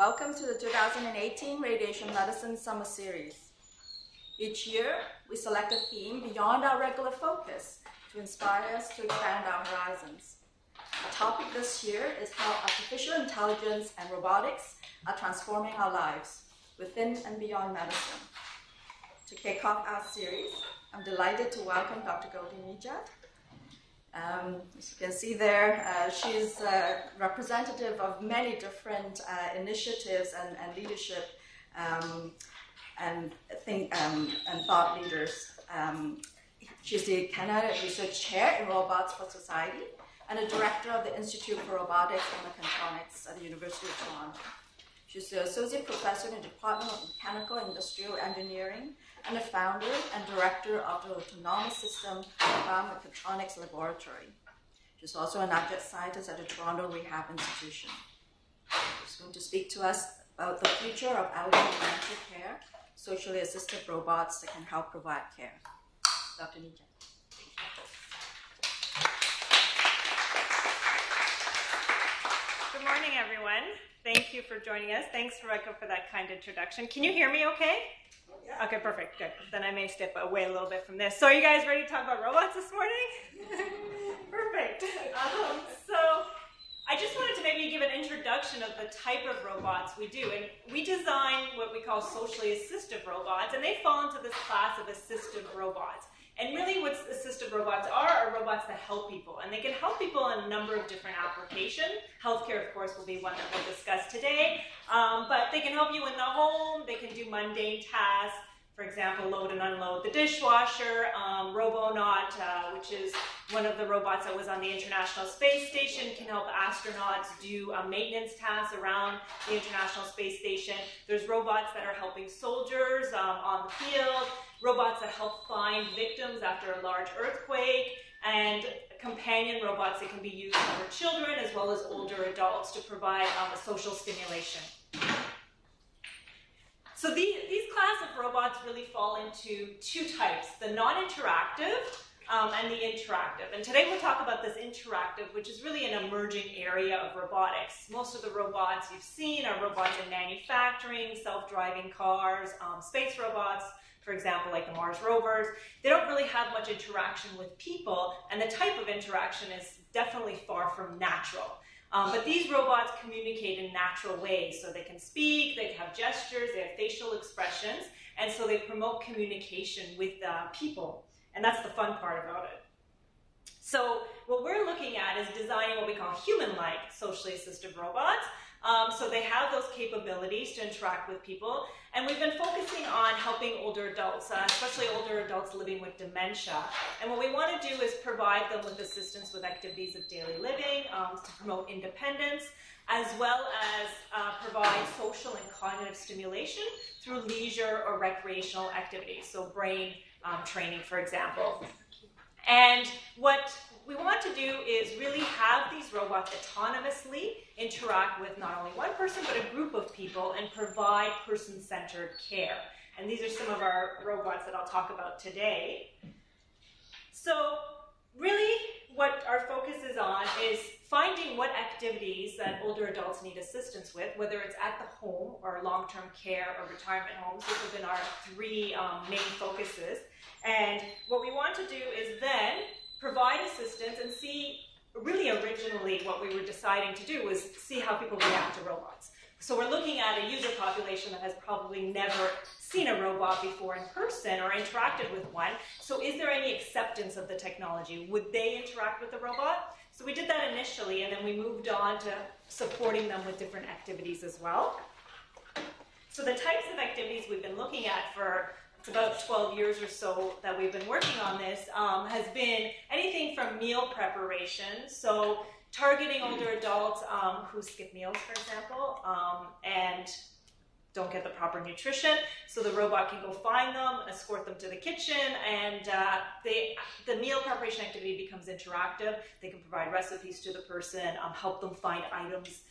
Welcome to the 2018 Radiation Medicine Summer Series. Each year, we select a theme beyond our regular focus to inspire us to expand our horizons. Our topic this year is how artificial intelligence and robotics are transforming our lives within and beyond medicine. To kick off our series, I'm delighted to welcome Dr. Goldie Nejat. As you can see there, she's representative of many different initiatives and leadership and thought leaders. She's the Canada Research Chair in Robots for Society and a director of the Institute for Robotics and Mechatronics at the University of Toronto. She's the Associate Professor in the Department of Mechanical and Industrial Engineering and the founder and director of the Autonomous System Biomechatronics Laboratory. She's also an adjunct scientist at the Toronto Rehab Institution. She's going to speak to us about the future of elderly dementia care, socially assisted robots that can help provide care. Dr. Nejat. Good morning, everyone. Thank you for joining us. Thanks, Rebecca, for that kind introduction. Can you hear me okay? Yeah. Okay, perfect, good. Then I may step away a little bit from this. So are you guys ready to talk about robots this morning? Perfect. So I just wanted to maybe give an introduction of the type of robots we do. And we design what we call socially assistive robots, and they fall into this class of assistive robots. And really what assistive robots are robots that help people. And they can help people in a number of different applications. Healthcare, of course, will be one that we'll discuss today. But they can help you in the home. They can do mundane tasks. For example, load and unload the dishwasher. Robonaut, which is one of the robots that was on the International Space Station, can help astronauts do maintenance tasks around the International Space Station. There's robots that are helping soldiers on the field. Robots that help find victims after a large earthquake, and companion robots that can be used for children as well as older adults to provide a social stimulation. So these class of robots really fall into two types, the non-interactive and the interactive. And today we'll talk about this interactive, which is really an emerging area of robotics. Most of the robots you've seen are robots in manufacturing, self-driving cars, space robots, for example, like the Mars rovers. They don't really have much interaction with people, and the type of interaction is definitely far from natural. But these robots communicate in natural ways, so they can speak, they have gestures, they have facial expressions, and so they promote communication with people, and that's the fun part about it. So what we're looking at is designing what we call human-like socially assistive robots. So they have those capabilities to interact with people, and we've been focusing on helping older adults, especially older adults living with dementia. And what we want to do is provide them with assistance with activities of daily living to promote independence, as well as provide social and cognitive stimulation through leisure or recreational activities, so brain training, for example. And what we want to do is really have these robots autonomously interact with not only one person, but a group of people and provide person-centered care. And these are some of our robots that I'll talk about today. So really what our focus is on is finding what activities that older adults need assistance with, whether it's at the home or long-term care or retirement homes. These have been our three main focuses. And what we want to do is then provide assistance and see, really originally what we were deciding to do was see how people react to robots. So we're looking at a user population that has probably never seen a robot before in person or interacted with one. So is there any acceptance of the technology? Would they interact with the robot? So we did that initially, and then we moved on to supporting them with different activities as well. So the types of activities we've been looking at for about 12 years or so that we've been working on this has been anything from meal preparation, so targeting older adults who skip meals, for example, and don't get the proper nutrition, so the robot can go find them, escort them to the kitchen, and the meal preparation activity becomes interactive. They can provide recipes to the person, help them find items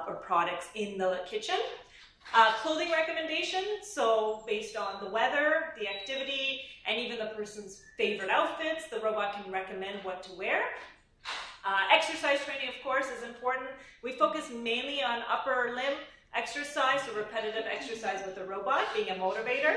or products in the kitchen. Clothing recommendations, so based on the weather, the activity, and even the person's favorite outfits, the robot can recommend what to wear. Exercise training, of course, is important. We focus mainly on upper limb exercise, so repetitive exercise with the robot being a motivator.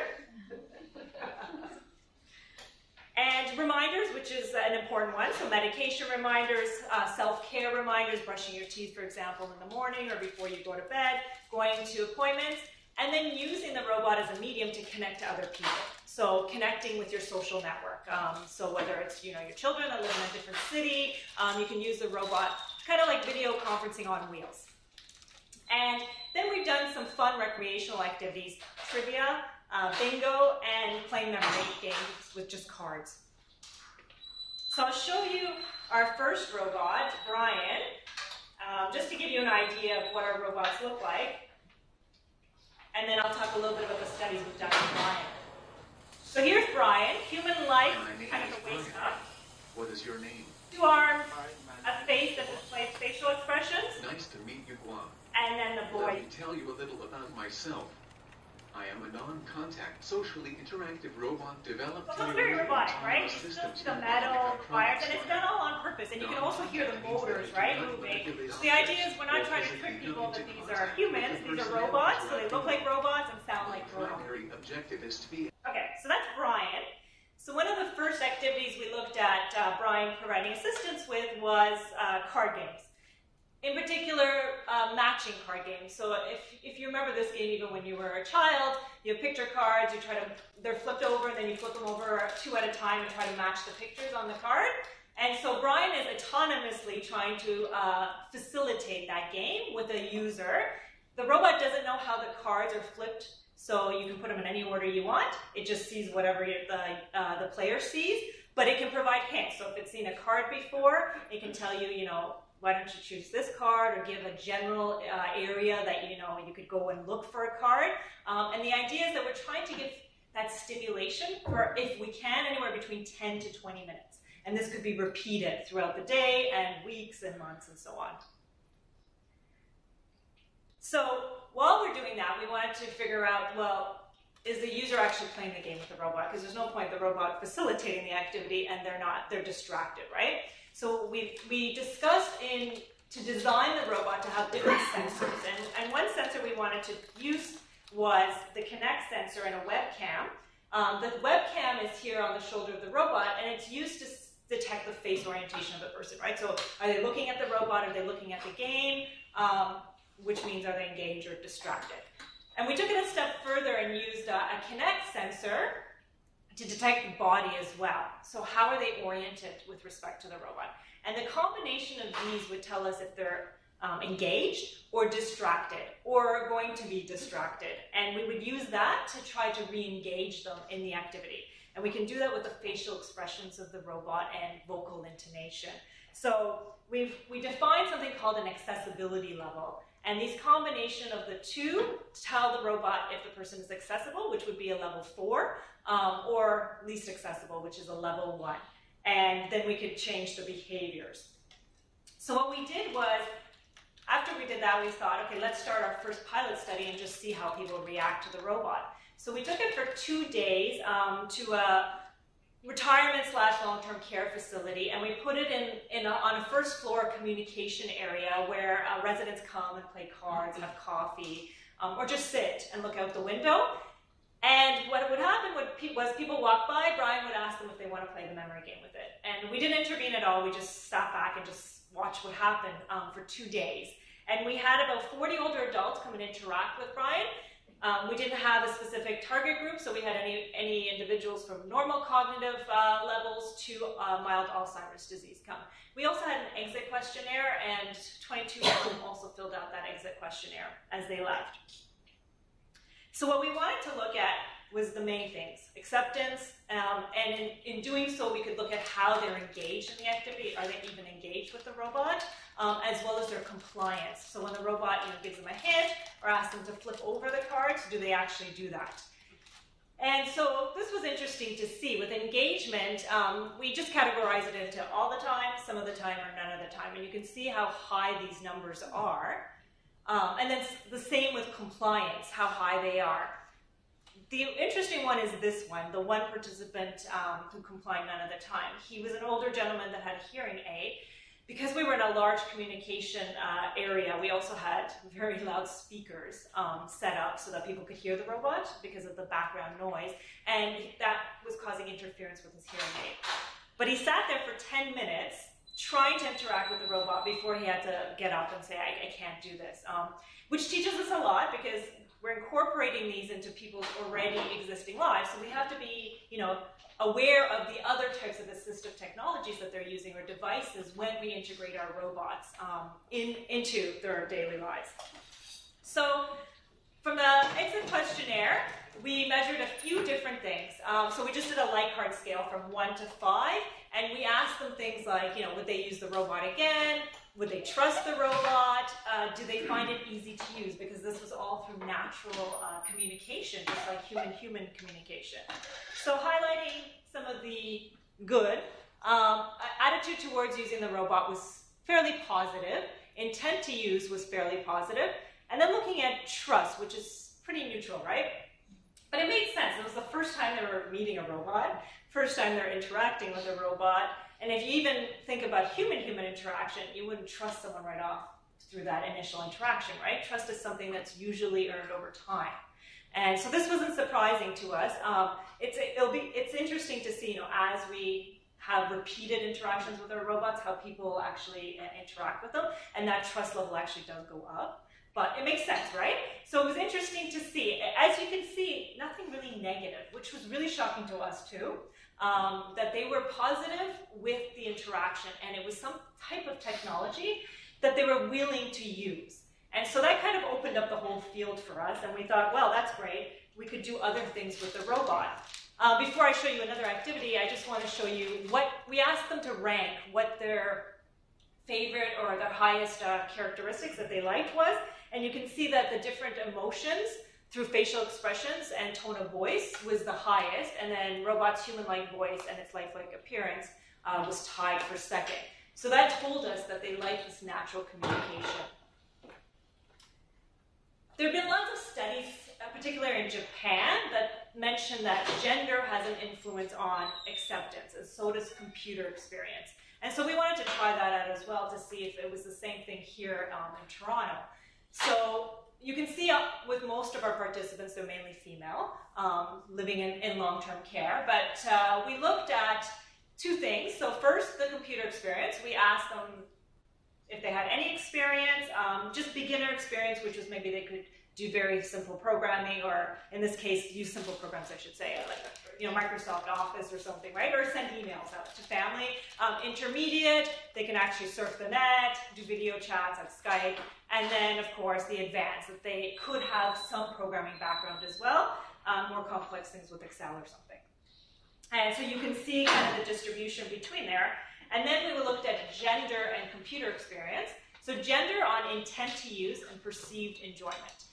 And reminders, which is an important one, so medication reminders, self-care reminders, brushing your teeth, for example, in the morning or before you go to bed, going to appointments, and then using the robot as a medium to connect to other people. So connecting with your social network. So whether it's your children that live in a different city, you can use the robot kind of like video conferencing on wheels. And then we've done some fun recreational activities, trivia, bingo, and playing memory games with just cards. So I'll show you our first robot, Brian, just to give you an idea of what our robots look like. And then I'll talk a little bit about the studies we've done with Brian. So here's Brian, human-like, kind of the waist up. What is your name? 2 arms, a face that displays facial expressions. Nice to meet you, Guam. And then the boy. Let me tell you a little about myself. I am a non-contact, socially interactive robot developed So it's very robotic, right? You still see the metal, wires, and it's done all on purpose. And you can also hear the motors, right, moving. So the idea is we're not trying to trick people that these are humans, these are robots, so they look like robots and sound like robots. The primary objective is to be... Okay, so that's Brian. So one of the first activities we looked at Brian providing assistance with was card games. In particular, matching card games. So if you remember this game even when you were a child, you have picture cards, they're flipped over, and then you flip them over 2 at a time and try to match the pictures on the card. And so Brian is autonomously trying to facilitate that game with a user. The robot doesn't know how the cards are flipped, so you can put them in any order you want. It just sees whatever the player sees, but it can provide hints. So if it's seen a card before, it can tell you, why don't you choose this card, or give a general area that you could go and look for a card. And the idea is that we're trying to give that stimulation for, if we can, anywhere between 10 to 20 minutes. And this could be repeated throughout the day and weeks and months and so on. So while we're doing that, we wanted to figure out, well, is the user actually playing the game with the robot? Because there's no point the robot facilitating the activity and they're distracted, right? So we discussed to design the robot to have different sensors. And one sensor we wanted to use was the Kinect sensor and a webcam. The webcam is here on the shoulder of the robot, and it's used to detect the face orientation of the person, right? So are they looking at the robot? Are they looking at the game? Which means are they engaged or distracted? And we took it a step further and used a Kinect sensor to detect the body as well. So how are they oriented with respect to the robot? And the combination of these would tell us if they're engaged or distracted or going to be distracted. And we would use that to try to re-engage them in the activity. And we can do that with the facial expressions of the robot and vocal intonation. So we defined something called an accessibility level. And these combination of the two tell the robot if the person is accessible, which would be a level 4, or least accessible, which is a level 1. And then we could change the behaviors. So what we did was, after we did that, we thought, okay, let's start our first pilot study and just see how people react to the robot. So we took it for 2 days to a retirement/long-term care facility, and we put it on a first floor communication area where residents come and play cards, have coffee, or just sit and look out the window. And what would happen was people walk by, Brian would ask them if they want to play the memory game with it. And we didn't intervene at all, we just sat back and just watched what happened for 2 days. And we had about 40 older adults come and interact with Brian. We didn't have a specific target group, so we had any individuals from normal cognitive levels to mild Alzheimer's disease come. We also had an exit questionnaire, and 22 of them also filled out that exit questionnaire as they left. So what we wanted to look at was the main things: acceptance, and in doing so, we could look at how they're engaged in the activity. Are they even engaged with the robot? As well as their compliance. So when the robot gives them a hint or asks them to flip over the cards, do they actually do that? And so this was interesting to see. With engagement, we just categorize it into all the time, some of the time, or none of the time. And you can see how high these numbers are. And then the same with compliance, how high they are. The interesting one is this one, the one participant who complied none of the time. He was an older gentleman that had a hearing aid. because we were in a large communication area, we also had very loud speakers set up so that people could hear the robot because of the background noise, and that was causing interference with his hearing aid. But he sat there for 10 minutes trying to interact with the robot before he had to get up and say, I can't do this, which teaches us a lot because we're incorporating these into people's already existing lives, so we have to be, aware of the other types of assistive technologies that they're using or devices when we integrate our robots into their daily lives. So from the exit questionnaire, we measured a few different things. So we just did a Likert scale from 1 to 5, and we asked them things like, would they use the robot again? Would they trust the robot? Do they find it easy to use? Because this was all through natural communication, just like human-human communication. So highlighting some of the good, attitude towards using the robot was fairly positive. Intent to use was fairly positive. And then looking at trust, which is pretty neutral, right? But it made sense. It was the first time they were meeting a robot, first time they're interacting with a robot. And if you even think about human-human interaction, you wouldn't trust someone right off through that initial interaction, right? Trust is something that's usually earned over time. And so this wasn't surprising to us. It's interesting to see, as we have repeated interactions with our robots, how people actually interact with them, and that trust level actually does go up. But it makes sense, right? So it was interesting to see. As you can see, nothing really negative, which was really shocking to us too, that they were positive with the interaction, and it was some type of technology that they were willing to use. And so that kind of opened up the whole field for us, and we thought, well, that's great. We could do other things with the robot. Before I show you another activity, I just want to show you what we asked them to rank, what their favorite or their highest characteristics that they liked was. And you can see that the different emotions through facial expressions and tone of voice was the highest, and then robot's human-like voice and its lifelike appearance was tied for second. So that told us that they like this natural communication. There have been lots of studies, particularly in Japan, that mention that gender has an influence on acceptance, and so does computer experience. And so we wanted to try that out as well to see if it was the same thing here in Toronto. So you can see with most of our participants, they're mainly female, living in long-term care. But we looked at two things. So first, the computer experience. We asked them if they had any experience, just beginner experience, which was maybe they could do very simple programming, or in this case, use simple programs, I should say, like Microsoft Office or something, right? Or send emails out to family. Intermediate, they can actually surf the net, do video chats like Skype, and then, of course, the advanced, that they could have some programming background as well, more complex things with Excel or something. And so you can see kind of the distribution between there. And then we looked at gender and computer experience. So gender on intent to use and perceived enjoyment.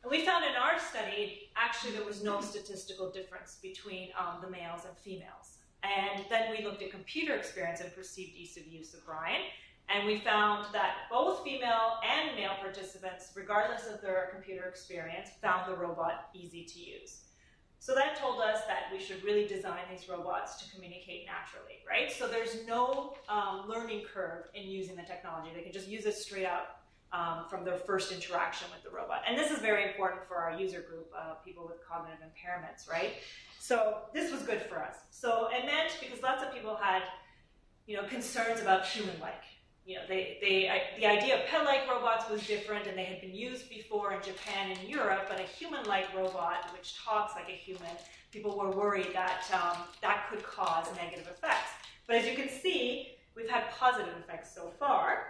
And we found in our study, actually, there was no statistical difference between the males and females. And then we looked at computer experience and perceived ease of use of Brian. And we found that both female and male participants, regardless of their computer experience, found the robot easy to use. So that told us that we should really design these robots to communicate naturally, right? So there's no learning curve in using the technology. They can just use it straight out from their first interaction with the robot. And this is very important for our user group, people with cognitive impairments, right? So this was good for us. So it meant, because lots of people had, concerns about human-like. The idea of pet-like robots was different, and they had been used before in Japan and Europe, but a human-like robot which talks like a human, people were worried that that could cause negative effects. But as you can see, we've had positive effects so far.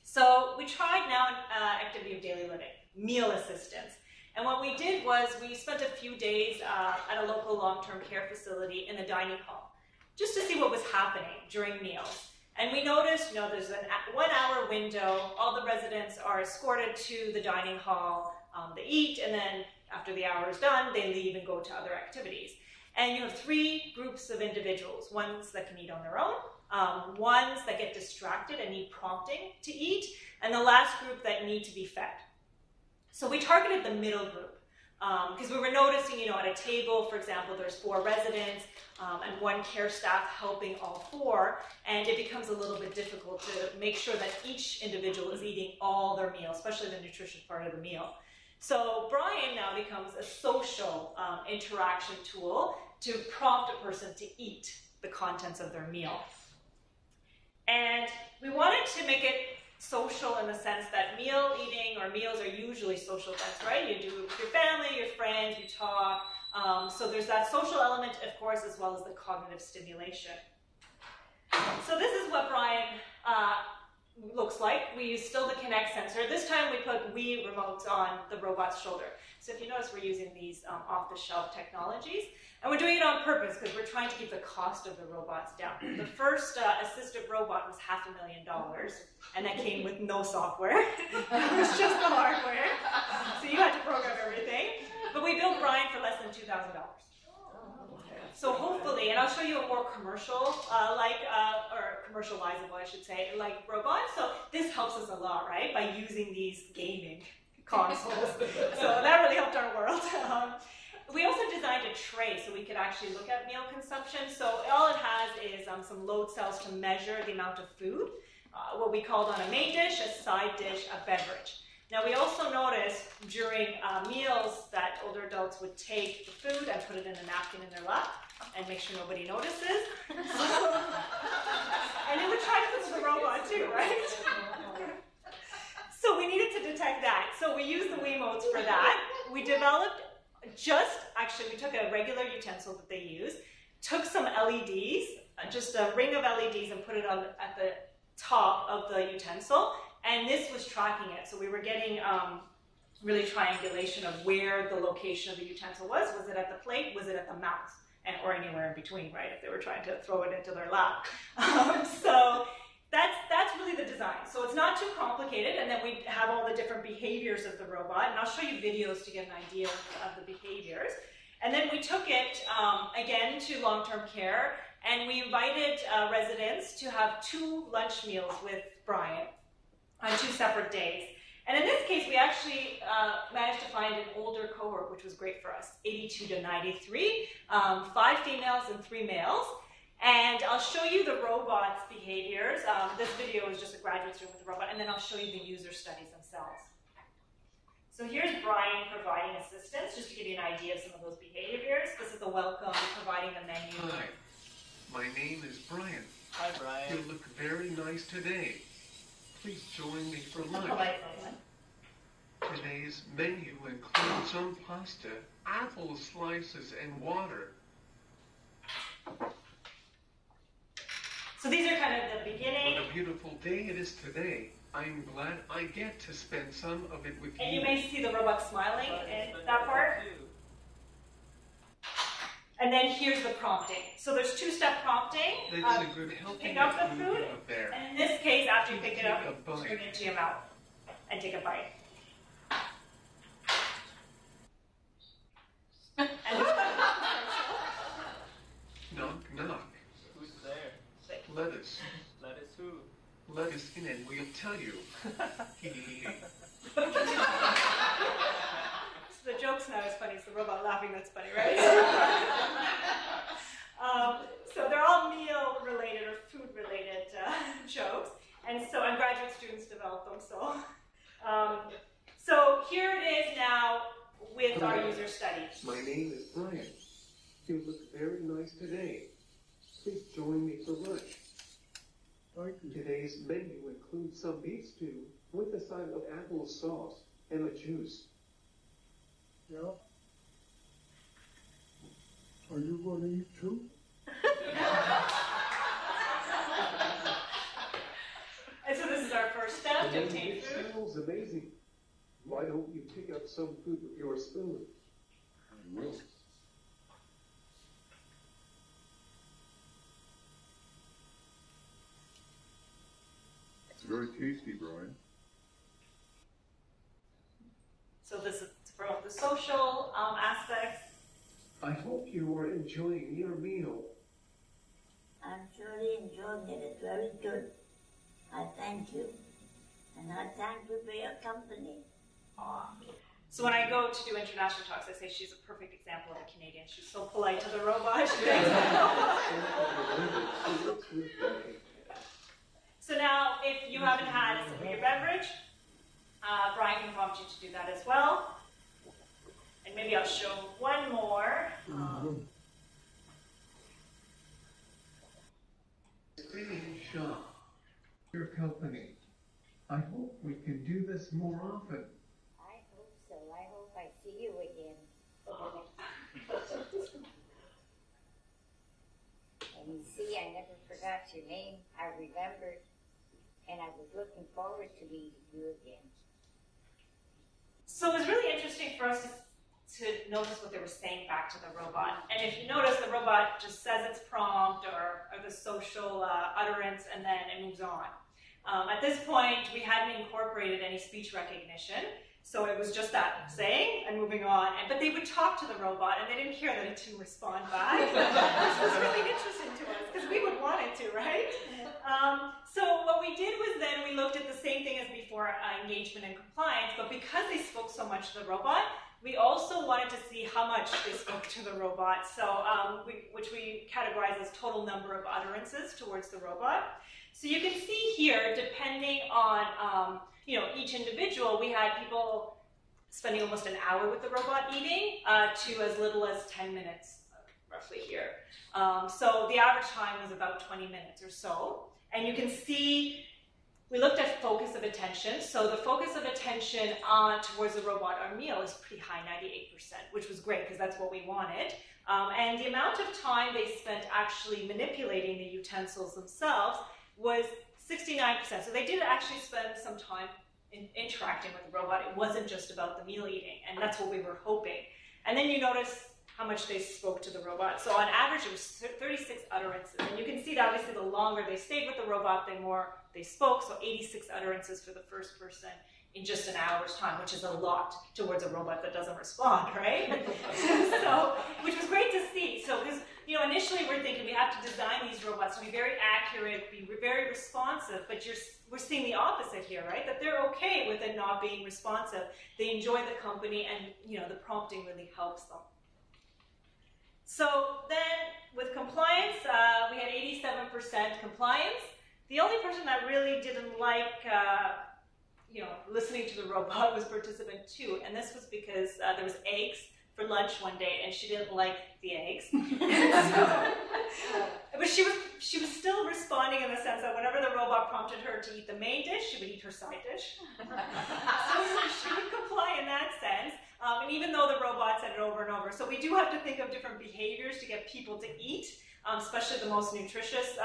So we tried now an activity of daily living, meal assistance. And what we did was we spent a few days at a local long-term care facility in the dining hall, just to see what was happening during meals. And we noticed, there's a 1 hour window, all the residents are escorted to the dining hall, they eat, and then after the hour is done, they leave and go to other activities. And you have 3 groups of individuals, ones that can eat on their own, ones that get distracted and need prompting to eat, and the last group that need to be fed. So we targeted the middle group. Because we were noticing, you know, at a table, for example, there's 4 residents and 1 care staff helping all 4, and it becomes a little bit difficult to make sure that each individual is eating all their meal, especially the nutritious part of the meal. So Brian now becomes a social interaction tool to prompt a person to eat the contents of their meal. And we wanted to make it social in the sense that meal eating or meals are usually social events, right? You do it with your family, your friends, you talk. So there's that social element, of course, as well as the cognitive stimulation. So this is what Brian looks like. We use still the Kinect sensor. This time we put Wii remotes on the robot's shoulder. So if you notice, we're using these off-the-shelf technologies. And we're doing it on purpose because we're trying to keep the cost of the robots down. The first assistive robot was $500,000, and that came with no software. It was just the hardware. So you had to program everything. But we built Brian for less than $2,000. So hopefully, and I'll show you a more commercial, or commercializable, I should say, like robot. So this helps us a lot, right, by using these gaming consoles. So that really helped our world. We also designed a tray so we could actually look at meal consumption. So all it has is some load cells to measure the amount of food, what we called on a main dish, a side dish, a beverage. Now we also noticed during meals that older adults would take the food and put it in a napkin in their lap and make sure nobody notices. And it would try to put to the robot too, right? So we needed to detect that. So we used the Wiimotes for that. We developed actually we took a regular utensil that they use, took some LEDs, just a ring of LEDs, and put it on at the top of the utensil, and this was tracking it. So we were getting really triangulation of where the location of the utensil was. Was it at the plate? Was it at the mouth? Or anywhere in between, right, if they were trying to throw it into their lap. So that's really the design. So it's not too complicated, and then we have all the different behaviors of the robot, and I'll show you videos to get an idea of the behaviors. And then we took it, again, to long-term care, and we invited residents to have 2 lunch meals with Brian on 2 separate days. And in this case, we actually managed to find an older cohort, which was great for us, 82 to 93, 5 females and 3 males. And I'll show you the robot's behaviors. This video is just a graduate student with the robot, and then I'll show you the user studies themselves. So here's Brian providing assistance, just to give you an idea of some of those behaviors. This is the welcome, providing the menu. Hi, my name is Brian. Hi, Brian. You look very nice today. Please join me for lunch. Today's menu includes some pasta, apple slices, and water. So these are kind of the beginning. What a beautiful day it is today. I'm glad I get to spend some of it with you. And you may see the robot smiling in that part. And then here's the prompting. So there's 2-step prompting. That's a good helping pick up the food, up there. and in this case, after you pick it up, Take a bite. bring it into your mouth and take a bite. And Knock, knock. Who's there? Lettuce. Lettuce who? Let us in and we'll tell you. So the joke's not as funny as the robot laughing. That's funny, right? So they're all meal-related or food-related jokes, and graduate students develop them. So here it is now with our user studies. My name is Brian. You look very nice today. Please join me for lunch. Today's menu includes some beef stew with a side of apple sauce and a juice. Yeah. Are you going to eat too? And so this is our first step to obtain It food. smells amazing. Why don't you pick up some food with your spoon? I will. It's very tasty, Brian. So this is for the social aspects. I hope you are enjoying your meal. I'm surely enjoying it. It's very good. I thank you. And I thank you for your company. So when I go to do international talks, I say she's a perfect example of a Canadian. She's so polite to the robot. So now, if you haven't had a sip of your beverage, Brian can prompt you to do that as well. And maybe I'll show one more. Pretty shop. Your company. I hope we can do this more often. I hope so. I hope I see you again. And you see, I never forgot your name. I remembered. And I was looking forward to meeting you again. So it was really interesting for us to notice what they were saying back to the robot. And if you notice, the robot just says its prompt or the social utterance, and then it moves on. At this point, we hadn't incorporated any speech recognition, so it was just that saying and moving on. But they would talk to the robot, and they didn't hear that it didn't respond back, which was really interesting to us, because we would want it to, right? So what we did was then we looked at the same thing as before, engagement and compliance, but because they spoke so much to the robot, we also wanted to see how much they spoke to the robot, so which we categorize as total number of utterances towards the robot. So you can see here, depending on each individual, we had people spending almost an hour with the robot eating to as little as 10 minutes, roughly here. So the average time was about 20 minutes or so. And you can see we looked at focus of attention. So the focus of attention towards the robot, our meal, is pretty high, 98%, which was great because that's what we wanted. And the amount of time they spent actually manipulating the utensils themselves was 69%. So they did actually spend some time interacting with the robot. It wasn't just about the meal eating, and that's what we were hoping. And then you notice how much they spoke to the robot. So on average, it was 36 utterances. And you can see that obviously the longer they stayed with the robot, the more they spoke. So 86 utterances for the first person in just an hour's time, which is a lot towards a robot that doesn't respond, right? So, which was great to see. So, because initially we're thinking we have to design these robots to be very accurate, be very responsive, but we're seeing the opposite here, right? That they're okay with it not being responsive. They enjoy the company, and the prompting really helps them. So then, with compliance, we had 87% compliance. The only person that really didn't like, listening to the robot was participant 2, and this was because there was eggs for lunch one day, and she didn't like the eggs. But she was still responding in the sense that whenever the robot prompted her to eat the main dish, she would eat her side dish. So she would comply in that sense. And even though the robot said it over and over. So we do have to think of different behaviors to get people to eat, especially the most nutritious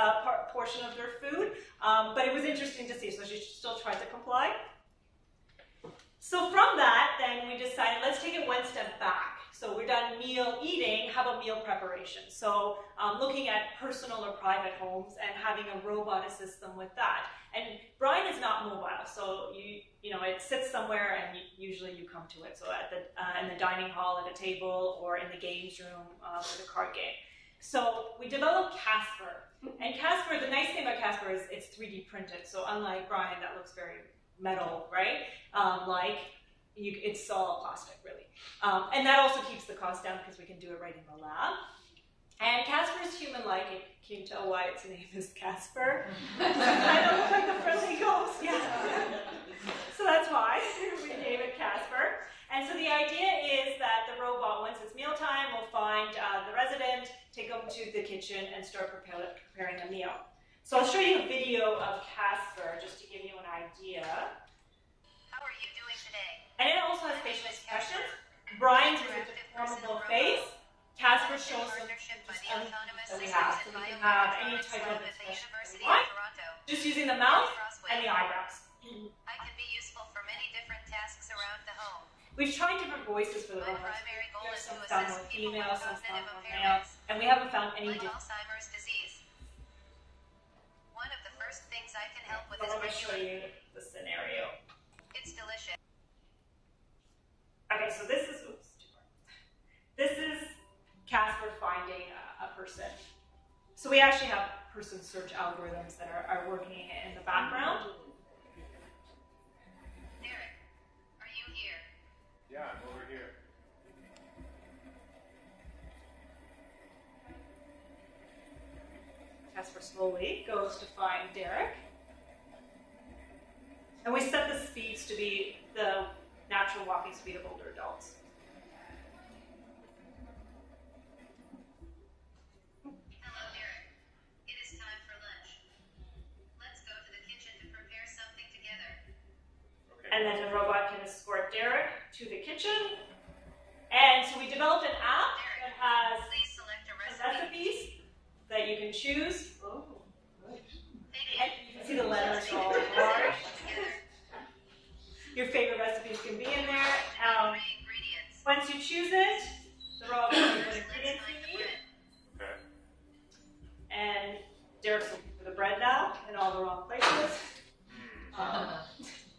portion of their food. But it was interesting to see, so she still tried to comply. So from that, then we decided, let's take it one step back. So we're done meal eating, how about meal preparation? So looking at personal or private homes and having a robot assist them with that. And Brian is not mobile, so it sits somewhere and usually you come to it. So at in the dining hall at a table or in the games room for the card game. So we developed Casper. And Casper, the nice thing about Casper is it's 3D printed. So unlike Brian, that looks very metal, right? It's all plastic, really. And that also keeps the cost down because we can do it right in the lab. And Casper is human-like. Can you tell why its name is Casper? I don't look like the friendly ghost. Yeah. So that's why we named it Casper. And so the idea is that the robot, once it's mealtime, will find the resident, take them to the kitchen, and start preparing the meal. So I'll show you a video of Casper just to give you an idea. How are you doing today? And it also has facial expressions. Brian's with a deformable face. Casper shows them just everything that we have. So we can have any type of expression we want, just using the mouth and the eyebrows. I can be useful for many different tasks around the home. We've tried different voices for the My robots. primary goal is to Some sound more assist people female, with some sound cognitive more male, impairments, and we haven't found any like difference. Alzheimer's disease. One of the first things I can help with So is let me show regulating. you the scenario. It's delicious. Okay, so this is Casper finding a person. So we actually have person search algorithms that are working in the background. Derek, are you here? Yeah, I'm for slowly, goes to find Derek. And we set the speeds to be the natural walking speed of older adults. Hello, Derek. It is time for lunch. Let's go to the kitchen to prepare something together. And then the robot can escort Derek to the kitchen. And so we developed an app that has Please select a some recipe. recipes that you can choose. Thank you. And you can see the letters all large. Your favorite recipes can be in there. Three ingredients. Once you choose it, the robot will put Let's ingredients find the you need. bread. And Derek's looking for the bread now in all the wrong places.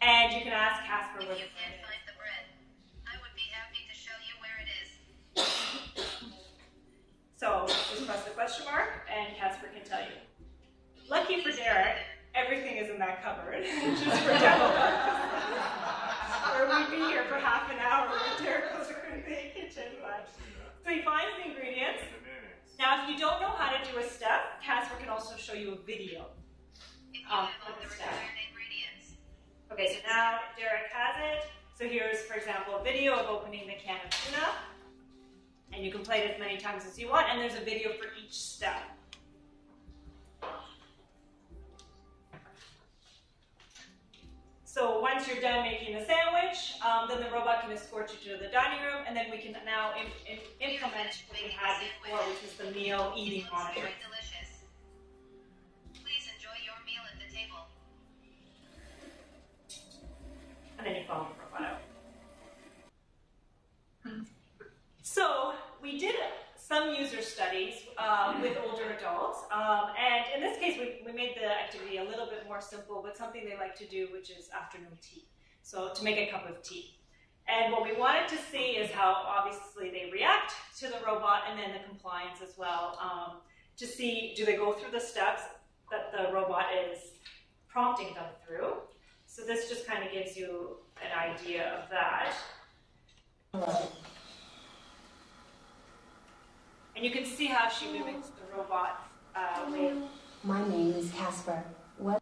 And you can ask Casper If where you the can't bread find the bread, I would be happy to show you where it is. is. So just press the question mark and Casper can tell you. Lucky for Derek, everything is in that cupboard, just for demo purposes. Or we'd be here for half an hour when Derek was in the kitchen. So he finds the ingredients. Now, if you don't know how to do a step, Casper can also show you a video. If you Of have all the the step. required ingredients. Okay, so now Derek has it. So here's, for example, a video of opening the can of tuna. And you can play it as many times as you want, and there's a video for each step. So once you're done making the sandwich, then the robot can escort you to the dining room, and then we can now implement what we had before, which was the meal eating Looks monitoring. very delicious. Please enjoy your meal at the table. And then you follow the profile. So we did some user studies with older adults, and in this case we made the activity a little bit more simple, but something they like to do, which is afternoon tea. So to make a cup of tea. And what we wanted to see is how obviously they react to the robot, and then the compliance as well, to see, do they go through the steps that the robot is prompting them through. So this just kind of gives you an idea of that. And you can see how she mimics the robot with. My name is Casper. What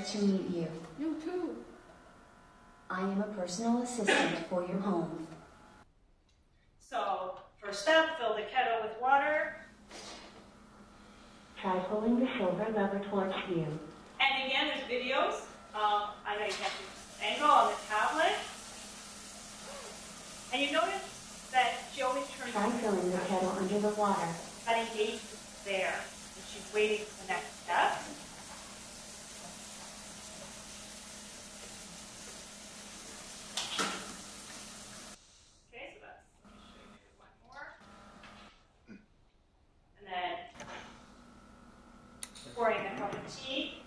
to meet you? You too. I am a personal assistant for your home. So first step, fill the kettle with water. Try pulling the silver lever towards you. And again, there's videos. I know you can't see this angle on the tablet. And you notice that she always turns Try filling the kettle under the water. that engagement is there. And she's waiting for the next step. Okay, so that's, let me show you maybe one more. And then pouring a cup of tea.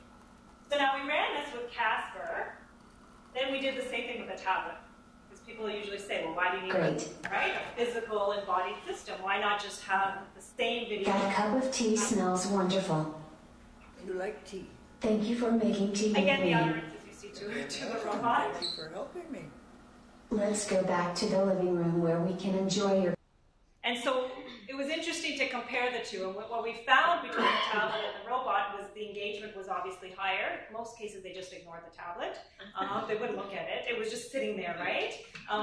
So now we ran this with Casper. Then we did the same thing with a tablet. Because people usually say, well, why do you need Great. a physical embodied system? Why not just have the same video? That cup of tea smells wonderful. You like tea. Thank you for making tea with Again, the me. utterances you see to the robot. Thank you for helping me. Let's go back to the living room where we can enjoy your... And so it was interesting to compare the two. And what we found between the tablet and the robot was the engagement was obviously higher. In most cases, they just ignored the tablet. They wouldn't look at it. It was just sitting there, right?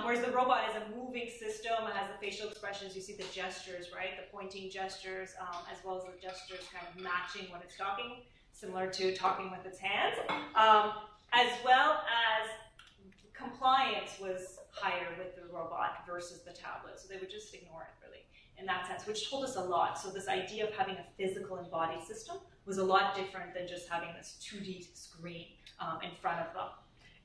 Whereas the robot is a moving system. It has the facial expressions. You see the gestures, right? The pointing gestures, as well as the gestures kind of matching what it's talking, similar to talking with its hands. As well as compliance was higher with the robot versus the tablet. So they would just ignore it, really, in that sense, which told us a lot. So this idea of having a physical embodied system was a lot different than just having this 2D screen in front of them.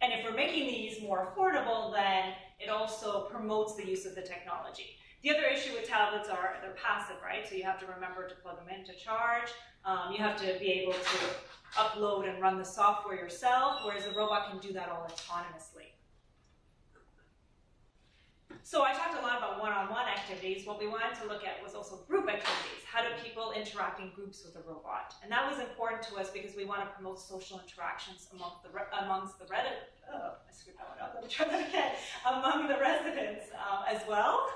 And if we're making these more affordable, then it also promotes the use of the technology. The other issue with tablets are they're passive, right? So you have to remember to plug them in to charge. You have to be able to upload and run the software yourself, whereas the robot can do that all autonomously. So I talked a lot about one-on-one activities. What we wanted to look at was also group activities. How do people interact in groups with a robot? And that was important to us because we want to promote social interactions amongst the residents as well.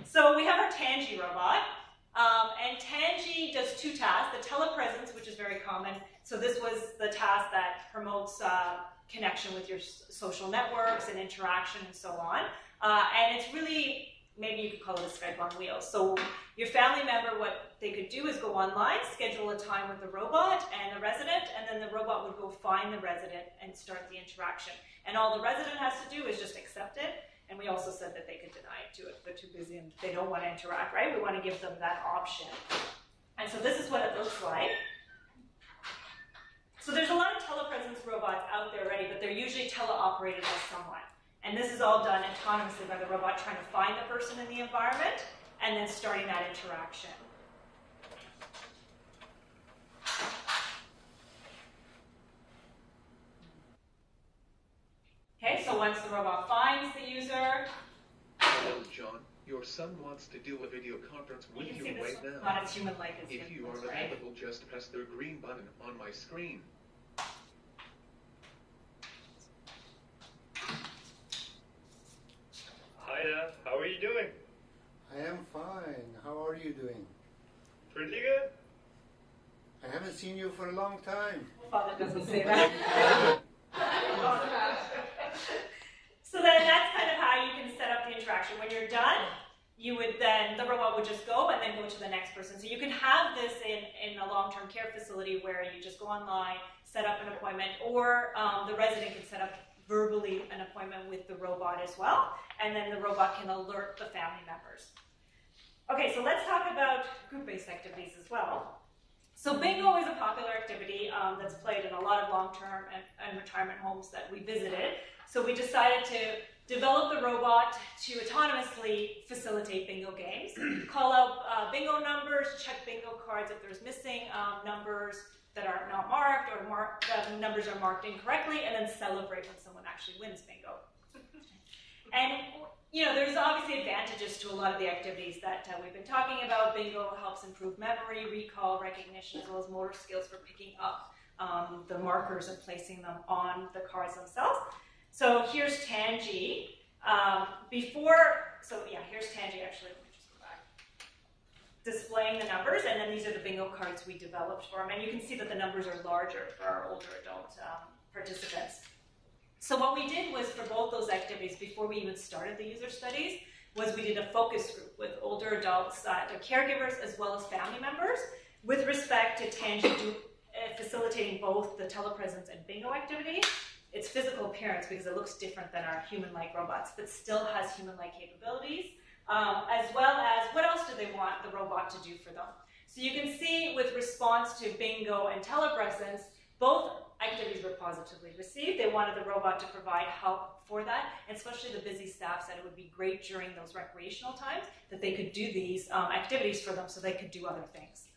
So we have our Tangy robot. And Tangi does two tasks, the telepresence, which is very common. So this was the task that promotes connection with your social networks and interaction and so on. And it's really, maybe you could call it a Skype on wheels. So your family member, what they could do is go online, schedule a time with the robot and the resident, and then the robot would go find the resident and start the interaction. And all the resident has to do is just accept it. And we also said that they could deny it to it if they're too busy and they don't want to interact, right? We want to give them that option. And so this is what it looks like. So there's a lot of telepresence robots out there already, but they're usually teleoperated by someone. And this is all done autonomously by the robot trying to find the person in the environment and then starting that interaction. Okay, so once the robot finds the user. Hello, John. Your son wants to do a video conference with you right now. Not as human-like as If you are right? available, just press the green button on my screen. Hiya, how are you doing? I am fine. How are you doing? Pretty good. I haven't seen you for a long time. Father doesn't say that. So then that's kind of how you can set up the interaction. When you're done, you would then, the robot would just go and then go to the next person. So you can have this in a long-term care facility where you just go online, set up an appointment, or the resident can set up verbally an appointment with the robot as well, and then the robot can alert the family members. Okay, so let's talk about group-based activities as well. So bingo is a popular activity that's played in a lot of long-term and retirement homes that we visited. So we decided to develop the robot to autonomously facilitate bingo games, call out bingo numbers, check bingo cards if there's missing numbers that are not marked or the numbers are marked incorrectly, and then celebrate when someone actually wins bingo. And you know, there's obviously advantages to a lot of the activities that we've been talking about. Bingo helps improve memory, recall, recognition, as well as motor skills for picking up the markers and placing them on the cards themselves. So here's Tangi. Here's Tangi actually. Let me just go back. Displaying the numbers, and then these are the bingo cards we developed for them. And you can see that the numbers are larger for our older adult participants. So what we did was, for both those activities, before we even started the user studies, was we did a focus group with older adults, their caregivers, as well as family members, with respect to Tangi facilitating both the telepresence and bingo activities. Its physical appearance, because it looks different than our human-like robots, but still has human-like capabilities, as well as what else do they want the robot to do for them. So you can see with response to bingo and telepresence, both activities were positively received. They wanted the robot to provide help for that, and especially the busy staff said it would be great during those recreational times that they could do these activities for them so they could do other things.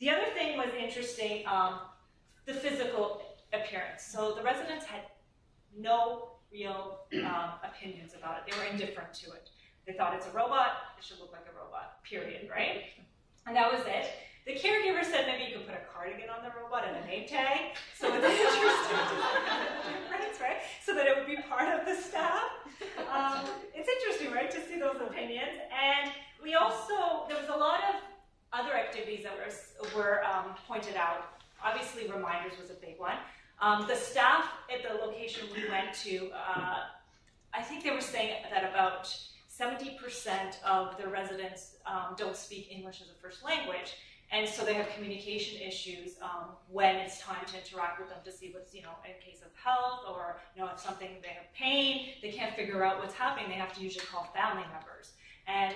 The other thing was interesting, the physical appearance. So the residents had no real opinions about it. They were indifferent to it. They thought it's a robot, it should look like a robot, period, right? And that was it. The caregiver said maybe you could put a cardigan on the robot and a name tag, so it's interesting to see the difference, right? So that it would be part of the staff. It's interesting, right, to see those opinions. And we also, there was a lot of other activities that were pointed out. Obviously, reminders was a big one. The staff at the location we went to, I think they were saying that about 70% of the residents don't speak English as a first language, and so they have communication issues when it's time to interact with them to see what's, in case of health, or if something, they have pain, they can't figure out what's happening, they have to usually call family members. And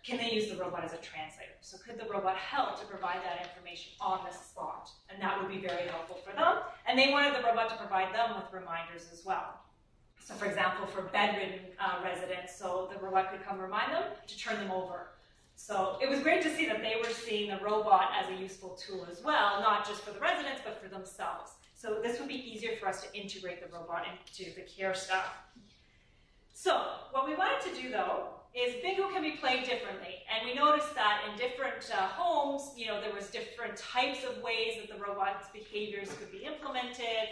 can they use the robot as a translator? So could the robot help to provide that information on the spot? And that would be very helpful for them. And they wanted the robot to provide them with reminders as well. So for example, for bedridden residents, so the robot could come remind them to turn them over. So it was great to see that they were seeing the robot as a useful tool as well, not just for the residents, but for themselves. So this would be easier for us to integrate the robot into the care staff. So what we wanted to do, though, is bingo can be played differently. And we noticed that in different homes, there was different types of ways that the robot's behaviors could be implemented.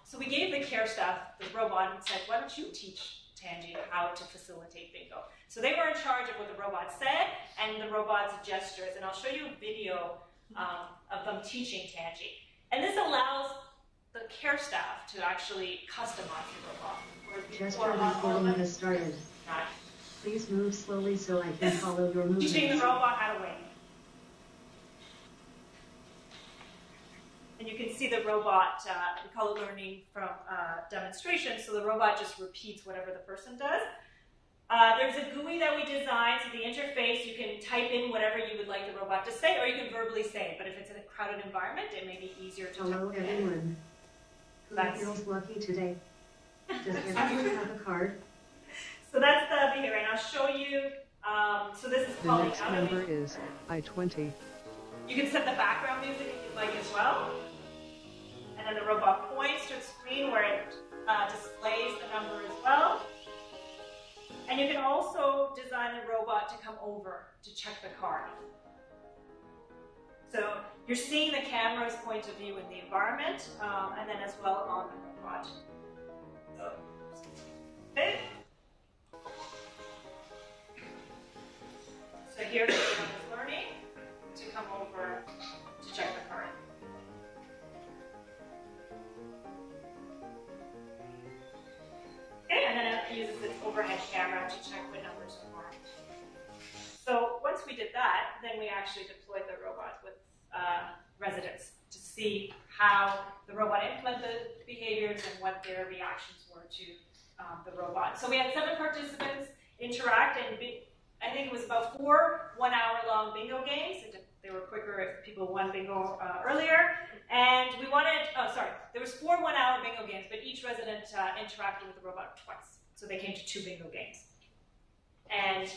So we gave the care staff the robot and said, why don't you teach Tangi how to facilitate bingo. So they were in charge of what the robot said and the robot's gestures. And I'll show you a video of them teaching Tangi. And this allows the care staff to actually customize the robot. Gesture recording has started. Please move slowly so I can follow your movements. Teaching the robot how to wink. And you can see the robot, we call it learning from demonstration, so the robot just repeats whatever the person does. There's a GUI that we designed, so the interface, you can type in whatever you would like the robot to say, or you can verbally say it, but if it's in a crowded environment, it may be easier to Hello type everyone. Who feels lucky today? Does everyone have a card? So that's the behavior, and I'll show you, so this is The next number is I-20. You can set the background music if you'd like as well. And then the robot points to a screen where it displays the number as well. And you can also design the robot to come over to check the card. So you're seeing the camera's point of view in the environment, and then as well on the robot. So, okay. So here the robot is learning to come over to check the card. Okay, and then it uses its overhead camera to check what numbers are marked. So once we did that, then we actually deployed the robot with residents to see how the robot implemented behaviors and what their reactions were to the robot. So we had 7 participants interact, and I think it was about 4 one-hour-long bingo games. They were quicker if people won bingo earlier. And we wanted, there was 4 one-hour bingo games, but each resident interacted with the robot twice. So they came to 2 bingo games. And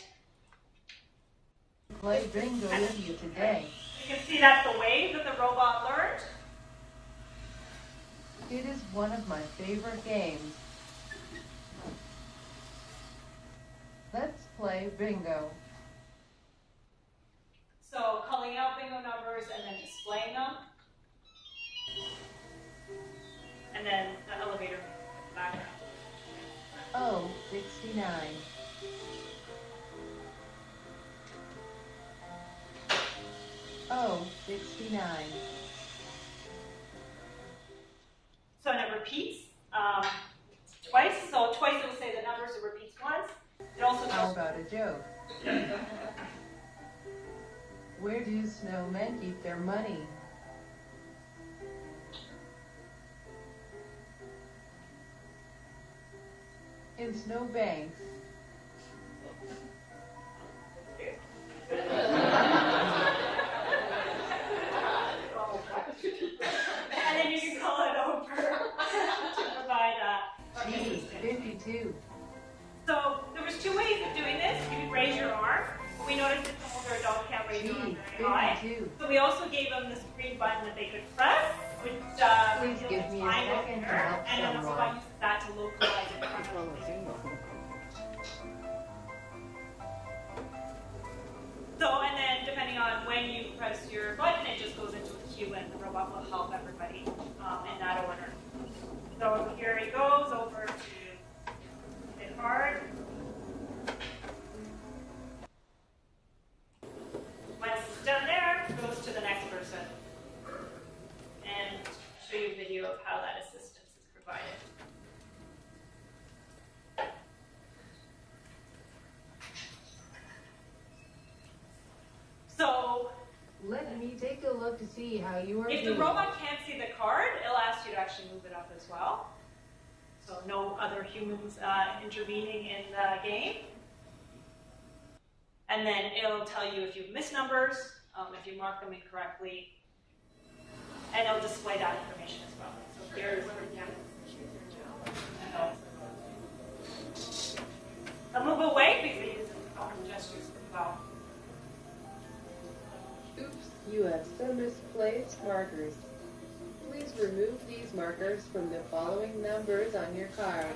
play bingo with you today. You can see that's the way that the robot learned. It is one of my favorite games. Let's play bingo. So calling out bingo numbers and then displaying them. And then the elevator in the background. Oh, 69. Oh, 69. So it repeats twice. So twice it will say the numbers, it repeats once. It also How tells about a joke? Where do snowmen keep their money? In snowbanks. And then you can call it over to provide Gee, 52. So there was 2 ways of doing this. You could raise your arm. We noticed that some older adults can't raise their arm very high. So we also gave them this green button that they could press, which please give me a second to help and then the someone. robot uses that to localize it in front of the bingo. So, and then depending on when you press your button, it just goes into a queue and the robot will help everybody in that order. So here he goes over to the card. Once it's done there, it goes to the next person. And show you a video of how that assistance is provided. So, let me take a look to see how you are if doing. the robot can't see the card, it'll ask you to actually move it up as well. So no other humans intervening in the game. And then it'll tell you if you've missed numbers, if you mark them incorrectly, and it'll display that information as well. So here's I'll move away because it uses gestures as well. Oops, you have some misplaced markers. Please remove these markers from the following numbers on your card.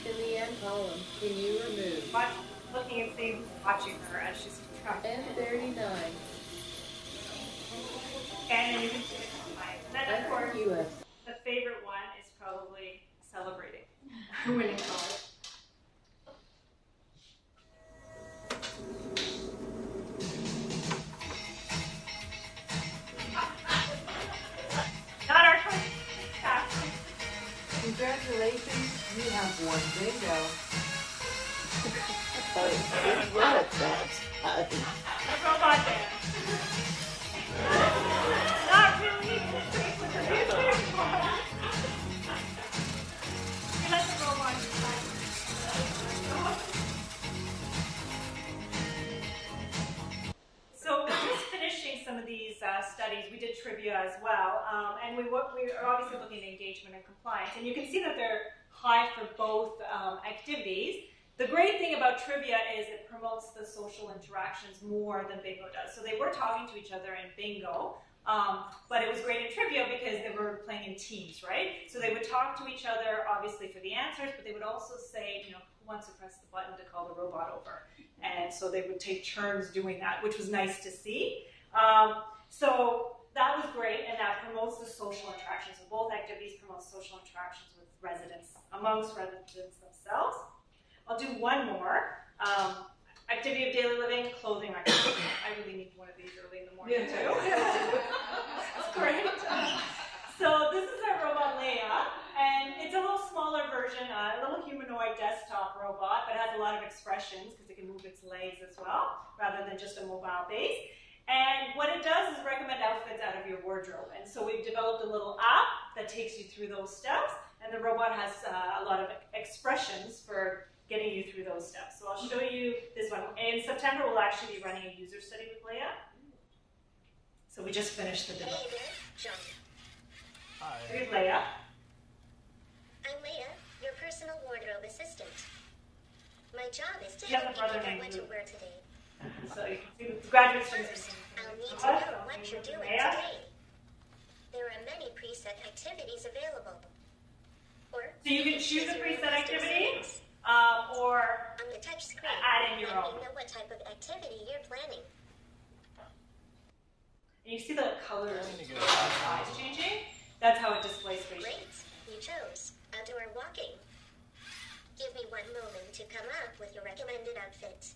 In the end column, can you remove? Looking and seeing, watching her as she's trying. N39. And then you can see the combine. And then of course, the favorite one is Bingo. Robot dance. Not really. You let the robot decide. So we're just finishing some of these studies. We did trivia as well, and we are obviously looking at engagement and compliance. And you can see that they're high for both activities. The great thing about trivia is it promotes the social interactions more than bingo does. So they were talking to each other in bingo, but it was great in trivia because they were playing in teams, right? So they would talk to each other, obviously, for the answers, but they would also say, you know, who wants to press the button to call the robot over? And so they would take turns doing that, which was nice to see. So that was great, and that promotes the social interactions. So both activities promote social interactions with residents, amongst residents themselves. I'll do one more. Activity of daily living, clothing activity. I really need one of these early in the morning too. That's great. So this is our robot Leia, and it's a little smaller version, a little humanoid desktop robot, but it has a lot of expressions because it can move its legs as well, rather than just a mobile base. And what it does is recommend outfits out of your wardrobe. And so we've developed a little app that takes you through those steps, and the robot has a lot of expressions for getting you through those steps. So I'll show you this one. In September, we'll actually be running a user study with Leia. So we just finished the demo. Hey there, John. Hi. Here's Leia. I'm Leia, your personal wardrobe assistant. My job is to Yeah, help the you brother figure out named what to Luke. wear today. So you can see the graduate students. First, I'll need to know what you're doing today. There are many preset activities available. Or So you can choose a preset activity, or on the touch screen, add in your let own. me know what type of activity you're planning. And you see the colors of the eyes changing? That's how it displays for you. Great, you chose outdoor walking. Give me one moment to come up with your recommended outfit.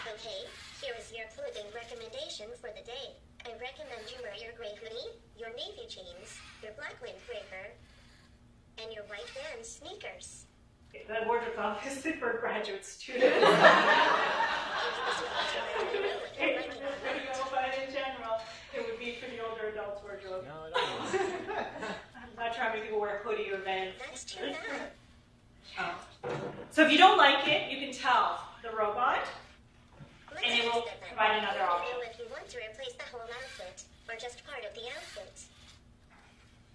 Okay, here is your clothing recommendation for the day. I recommend you wear your gray hoodie, your navy jeans, your black windbreaker, and your white Vans sneakers. Okay, the wardrobe's obviously for graduate students. But in general, it would be for the older adults' wardrobe. No, I don't. I'm not sure how many people wear hoodie or Vans. That's too bad. So if you don't like it, you can tell the robot, and it will provide another Let me option. know if you want to replace the whole outfit, or just part of the outfit.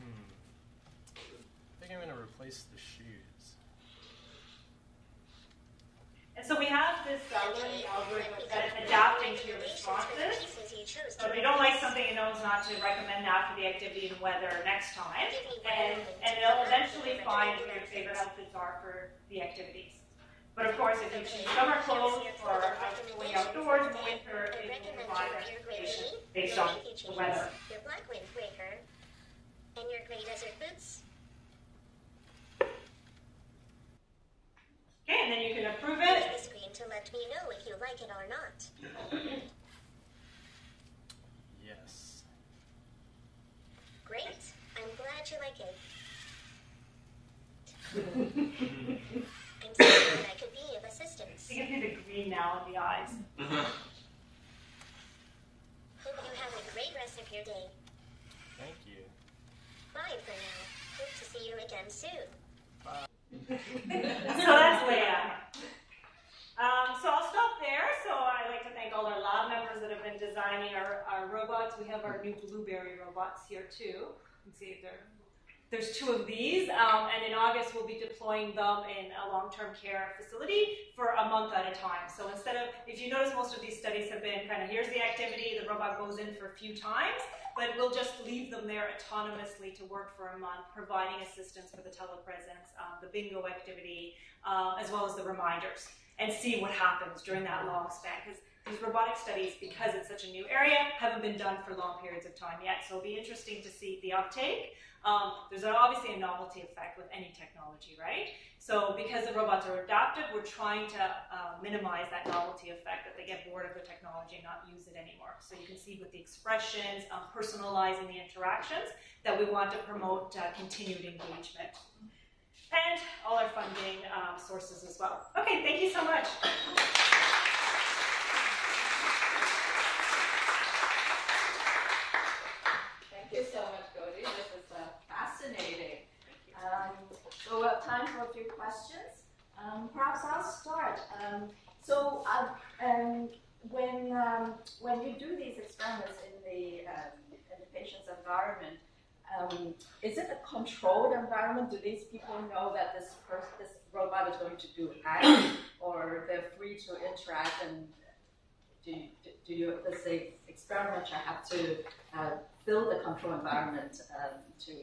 I think I'm going to replace the shoes. And so we have this learning algorithm that's adapting to your responses. So if you don't like something, it knows not to recommend that for the activity and whether next time. And it'll eventually find what your favorite outfits are for the activities. But of course, if you choose summer clothes for going outdoors in the winter, it will provide recommendations based on the weather. Your black windbreaker, and your gray desert boots. Okay, and then you can approve Use it. the screen to let me know if you like it or not. Yes. Great. I'm glad you like it. I'm sorry that I could be of assistance. You can see the green now in the eyes. Hope you have a great rest of your day. Thank you. Bye for now. Hope to see you again soon. So that's Leia. So I'll stop there. So I'd like to thank all our lab members that have been designing our robots. We have our new blueberry robots here too. You can see there's two of these, and in August we'll be deploying them in a long-term care facility for a month at a time. So instead of, if you notice, most of these studies have been kind of, here's the activity, the robot goes in for a few times, but we'll just leave them there autonomously to work for a month, providing assistance for the telepresence, the bingo activity, as well as the reminders, and see what happens during that long span. Because these robotic studies, because it's such a new area, haven't been done for long periods of time yet. So it'll be interesting to see the uptake. There's obviously a novelty effect with any technology, right? So because the robots are adaptive, we're trying to minimize that novelty effect, that they get bored of the technology and not use it anymore. So you can see with the expressions, personalizing the interactions, that we want to promote continued engagement. and all our funding sources as well. Okay, thank you so much. Thank you so much, Goldie. This is fascinating. So we have time for a few questions. Perhaps I'll start. When you do these experiments in the patient's environment, is it a controlled environment? Do these people know that this robot is going to do X, or they're free to interact? And does the experimenter have to build a control environment to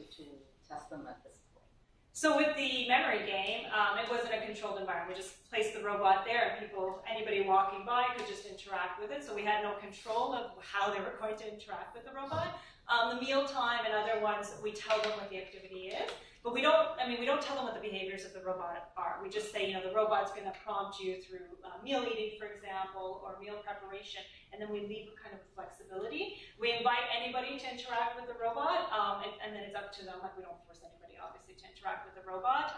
test them at this point? So with the memory game, it wasn't a controlled environment. We just placed the robot there, and anybody walking by could just interact with it. So we had no control of how they were going to interact with the robot. The mealtime and other ones, we tell them what the activity is, but we don't tell them what the behaviors of the robot are. We just say, the robot's going to prompt you through meal eating, for example, or meal preparation, and then we leave kind of flexibility. We invite anybody to interact with the robot, and then it's up to them. Like, we don't force anybody, obviously, to interact with the robot.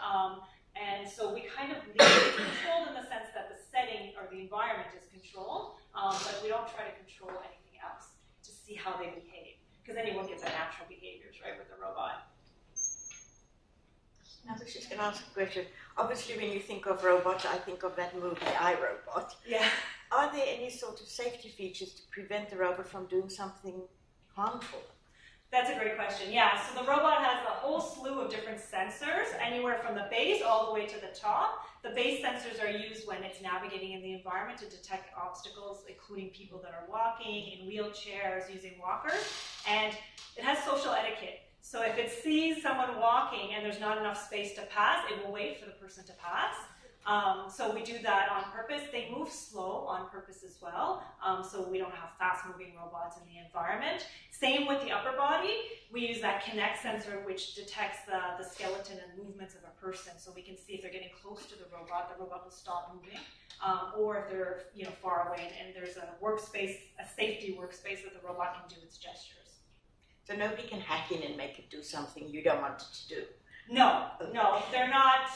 And so we kind of leave it controlled in the sense that the setting or the environment is controlled, but we don't try to control anything else to see how they behave. Because anyone gets their natural behaviors, right, with the robot. I was just going to ask a question. Obviously, when you think of robots, I think of that movie, iRobot. Yeah. Are there any sort of safety features to prevent the robot from doing something harmful? That's a great question. Yeah, so the robot has a whole slew of different sensors, anywhere from the base all the way to the top. The base sensors are used when it's navigating in the environment to detect obstacles, including people that are walking, in wheelchairs, using walkers. And it has social etiquette. So if it sees someone walking and there's not enough space to pass, it will wait for the person to pass. So we do that on purpose. They move slow on purpose as well, so we don't have fast-moving robots in the environment. Same with the upper body. We use that Kinect sensor, which detects the skeleton and movements of a person, so we can see if they're getting close to the robot will stop moving, or if they're far away, and there's a workspace, a safety workspace that the robot can do its gestures. So nobody can hack in and make it do something you don't want it to do? No, they're not.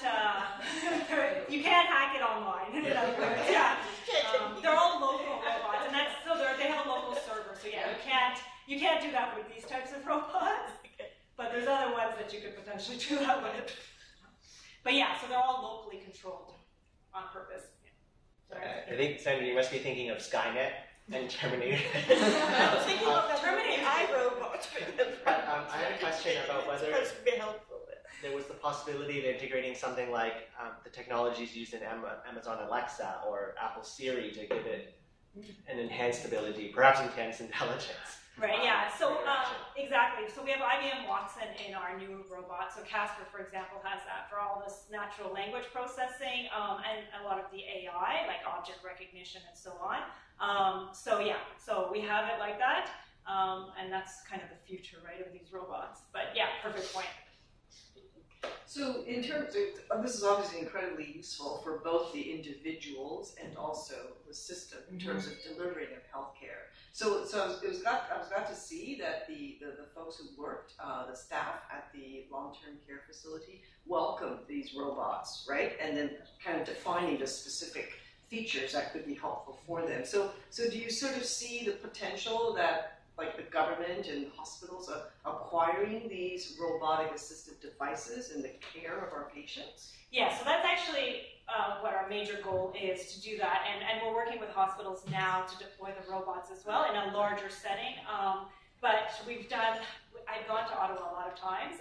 You can't hack it online. In other words, yeah. They're all local robots, and they have a local server. So yeah, you can't do that with these types of robots. But there's other ones that you could potentially do that with. But yeah, so they're all locally controlled on purpose. I think, Sandra, you must be thinking of Skynet and Terminator. I was thinking of Terminator iRobot. I had a question about whether it's supposed to be helpful. There was the possibility of integrating something like the technologies used in Amazon Alexa or Apple Siri to give it an enhanced ability, perhaps enhanced intelligence. Right, yeah, so exactly. So we have IBM Watson in our new robot. So Casper, for example, has that for all this natural language processing and a lot of the AI, like object recognition and so on. So yeah, so we have it like that, and that's kind of the future, right, of these robots. But yeah, perfect point. So in terms of, this is obviously incredibly useful for both the individuals and also the system in terms of delivering of healthcare. So I was glad to see that the folks who worked, the staff at the long-term care facility, welcomed these robots, right? And then kind of defining the specific features that could be helpful for them. So do you sort of see the potential that, like, the government and hospitals are acquiring these robotic assistive devices in the care of our patients? Yeah, so that's actually what our major goal is, to do that. And we're working with hospitals now to deploy the robots as well in a larger setting. But I've gone to Ottawa a lot of times.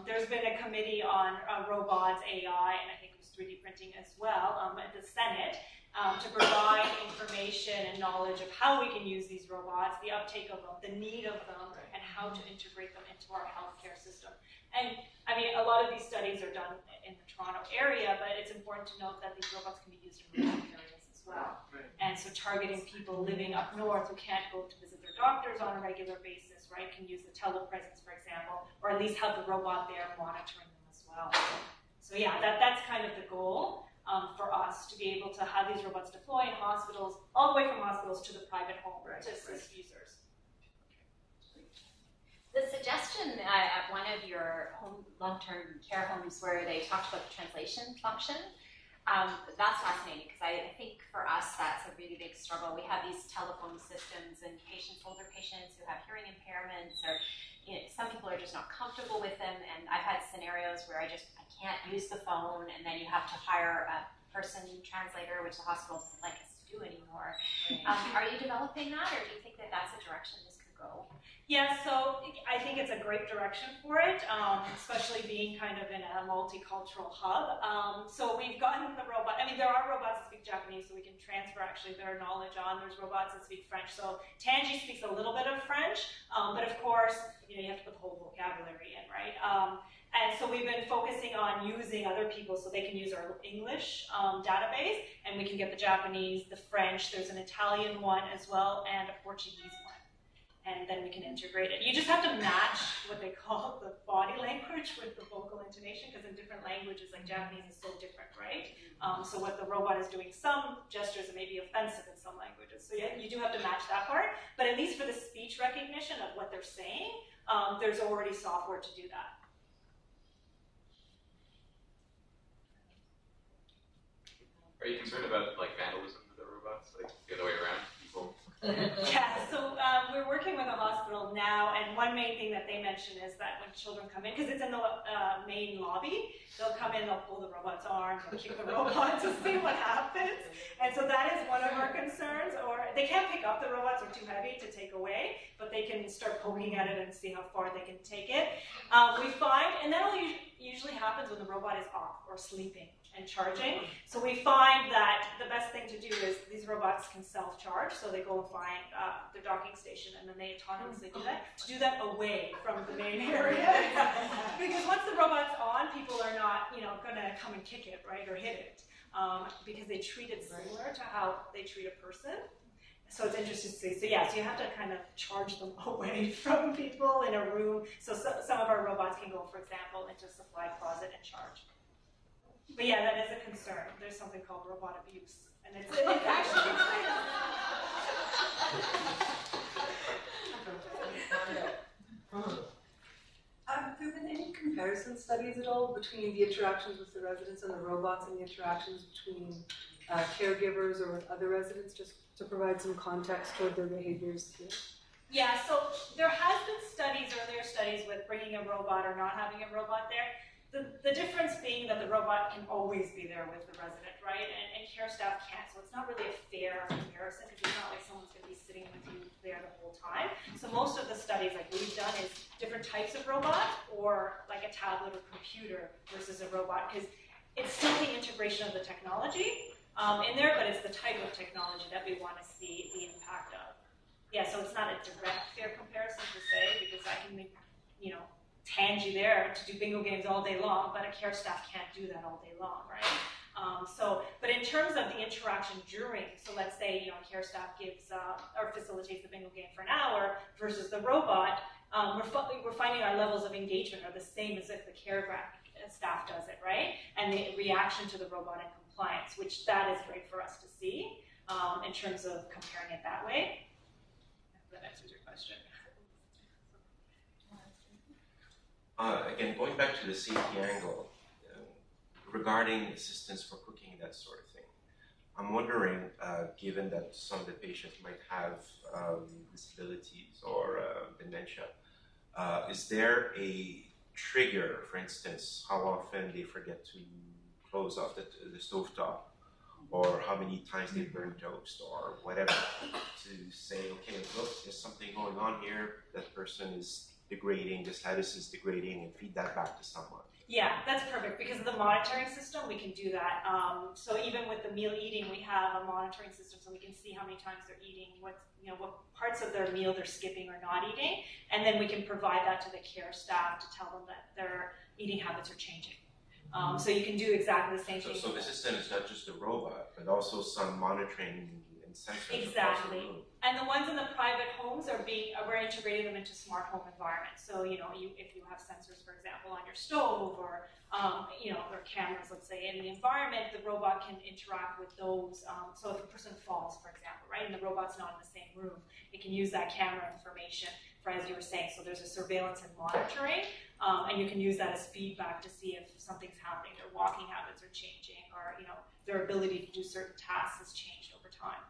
There's been a committee on robots, AI, and I think it was 3D printing as well at the Senate. To provide information and knowledge of how we can use these robots, the uptake of them, the need of them, and how to integrate them into our healthcare system. And I mean, a lot of these studies are done in the Toronto area, but it's important to note that these robots can be used in remote areas as well. And so targeting people living up north who can't go to visit their doctors on a regular basis, right, can use the telepresence, for example, or at least have the robot there monitoring them as well. So yeah, that's kind of the goal. For us to be able to have these robots deploy in hospitals, all the way from hospitals to the private home to assist users. The suggestion session at one of your long-term care homes where they talked about the translation function. That's fascinating because I think for us that's a really big struggle. We have these telephone systems and older patients who have hearing impairments, or some people are just not comfortable with them. And I've had scenarios where I can't use the phone, and then you have to hire a person translator, which the hospital doesn't like us to do anymore. Are you developing that, or do you think that that's a direction this could go? Yeah, so I think it's a great direction for it, especially being kind of in a multicultural hub. So we've gotten the robot. I mean, there are robots that speak Japanese, so we can transfer actually their knowledge on. There's robots that speak French. So Tanji speaks a little bit of French, but of course, you have to put the whole vocabulary in, right? And so we've been focusing on using other people so they can use our English database, and we can get the Japanese, the French. There's an Italian one as well, and a Portuguese one. And then we can integrate it. You just have to match what they call the body language with the vocal intonation, because in different languages, like Japanese is so different, right? So what the robot is doing, some gestures that may be offensive in some languages. So yeah, you do have to match that part. But at least for the speech recognition of what they're saying, there's already software to do that. Are you concerned about like vandalism for the robots, like the other way around? People. Yeah, so we're working with a hospital now, and one main thing that they mention is that when children come in, because it's in the main lobby, they'll come in, they'll pull the robot's arm, they'll kick the robot to see what happens. And so that is one of our concerns. Or they can't pick up the robots, they're too heavy to take away, but they can start poking at it and see how far they can take it. We find, and that only usually happens when the robot is off or sleeping and charging. So we find that the best thing to do is these robots can self-charge, so they go and find their docking station, and then they autonomously do that. To do that away from the main area, because once the robot's on, people are not, going to come and kick it, right, or hit it, because they treat it similar to how they treat a person. So it's interesting to see. So yeah, so you have to kind of charge them away from people in a room. So some of our robots can go, for example, into a supply closet and charge. But yeah, that is a concern. There's something called robot abuse, and it's actually Have there been any comparison studies at all between the interactions with the residents and the robots, and the interactions between caregivers or with other residents, just to provide some context toward their behaviors? Yeah, so there has been earlier studies with bringing a robot or not having a robot there. The difference being that the robot can always be there with the resident, right? And care staff can't, so it's not really a fair comparison, because it's not like someone's going to be sitting with you there the whole time. So most of the studies like we've done is different types of robot, or like a tablet or computer versus a robot, because it's still the integration of the technology in there, but it's the type of technology that we want to see the impact of. Yeah, so it's not a direct fair comparison to say, because I can make, Tangy there to do bingo games all day long, but a care staff can't do that all day long, right? But in terms of the interaction during, so let's say, care staff gives or facilitates the bingo game for an hour versus the robot, we're finding our levels of engagement are the same as if the care staff does it, right? And the reaction to the robot and compliance, which that is great for us to see in terms of comparing it that way. I hope that answers your question. Again, going back to the safety angle, regarding assistance for cooking, that sort of thing, I'm wondering, given that some of the patients might have disabilities or dementia, is there a trigger, for instance, how often they forget to close off the stovetop, or how many times they burn toast, or whatever, to say, okay, look, there's something going on here, that person is degrading, the status is degrading, and feed that back to someone. Yeah, that's perfect. Because of the monitoring system, we can do that. So even with the meal eating, we have a monitoring system, so we can see how many times they're eating, what parts of their meal they're skipping or not eating, and then we can provide that to the care staff to tell them that their eating habits are changing. So you can do exactly the same thing. So the system is not just a robot, but also some monitoring and sensors. Exactly. And the ones in the private homes we're integrating them into smart home environments. So, if you have sensors, for example, on your stove, or, or cameras, let's say, in the environment, the robot can interact with those. So if a person falls, for example, right, and the robot's not in the same room, it can use that camera information for as you were saying. So there's a surveillance and monitoring, and you can use that as feedback to see if something's happening, their walking habits are changing, or their ability to do certain tasks has changed over time.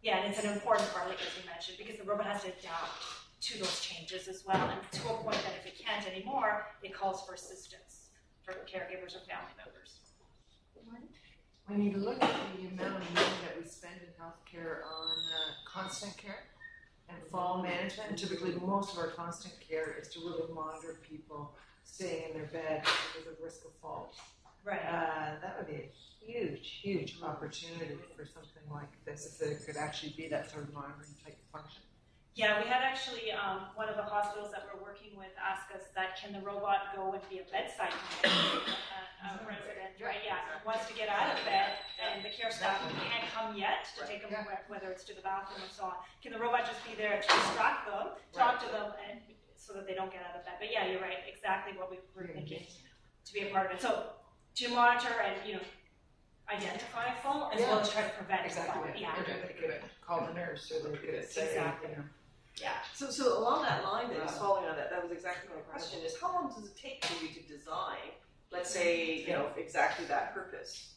Yeah, and it's an important part, like as you mentioned, because the robot has to adapt to those changes as well, and to a point that if it can't anymore, it calls for assistance for caregivers or family members. When you look at the amount of money that we spend in healthcare on constant care and fall management, typically most of our constant care is to really monitor people staying in their bed because of risk of falls. Right. That would be a huge, huge opportunity for something like this, if there could actually be that sort of monitoring type function. Yeah, we had actually one of the hospitals that we're working with ask us that can the robot go and be a bedside resident, right? Yeah, wants to get out of bed, and the care staff can't come yet to take them, whether it's to the bathroom or so on. Can the robot just be there to distract them, talk to them, and so that they don't get out of bed? But yeah, you're right, exactly what we were thinking to be a part of it. So to monitor and identify a fall as well as try to prevent a fall. Yeah, they could call the nurse, or they could say, Yeah. So along that line, then, just following on that, that was exactly my question: is how long does it take for you to design, let's say, exactly that purpose?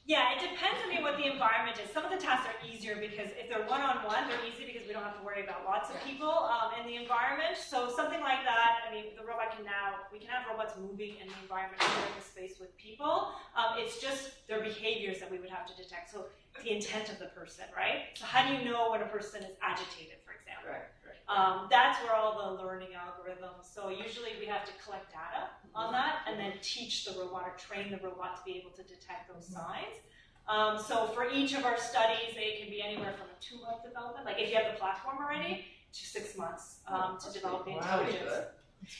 Yeah, it depends. What the environment is. Some of the tasks are easier because if they're one-on-one, they're easy because we don't have to worry about lots of people in the environment. So something like that. The robot we can have robots moving in the environment, sharing the space with people. It's just their behaviors that we would have to detect. So the intent of the person, right? So how do you know when a person is agitated, for example? Right. That's where all the learning algorithms. So usually we have to collect data on that and then teach the robot or train the robot to be able to detect those signs. So for each of our studies, it can be anywhere from a 2-month development, like if you have the platform already, to 6 months to develop the intelligence.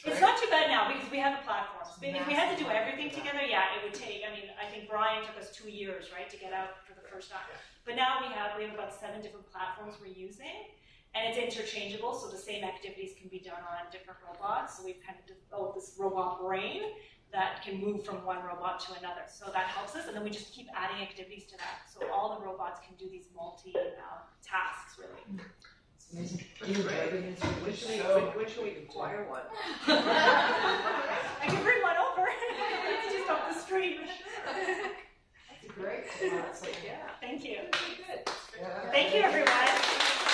It's not too bad now because we have the platforms. But if we had to do everything together, it would take, I think Brian took us 2 years, right, to get out for the first time. But now we have about 7 different platforms we're using, and it's interchangeable, so the same activities can be done on different robots. So we've kind of developed this robot brain that can move from one robot to another. So that helps us, and then we just keep adding activities to that. So all the robots can do these multi-tasks, really. It's amazing. When should we acquire one? I can bring one over. It's just off the street. That's great. Thank you. Thank you. Good. Thank you, everyone.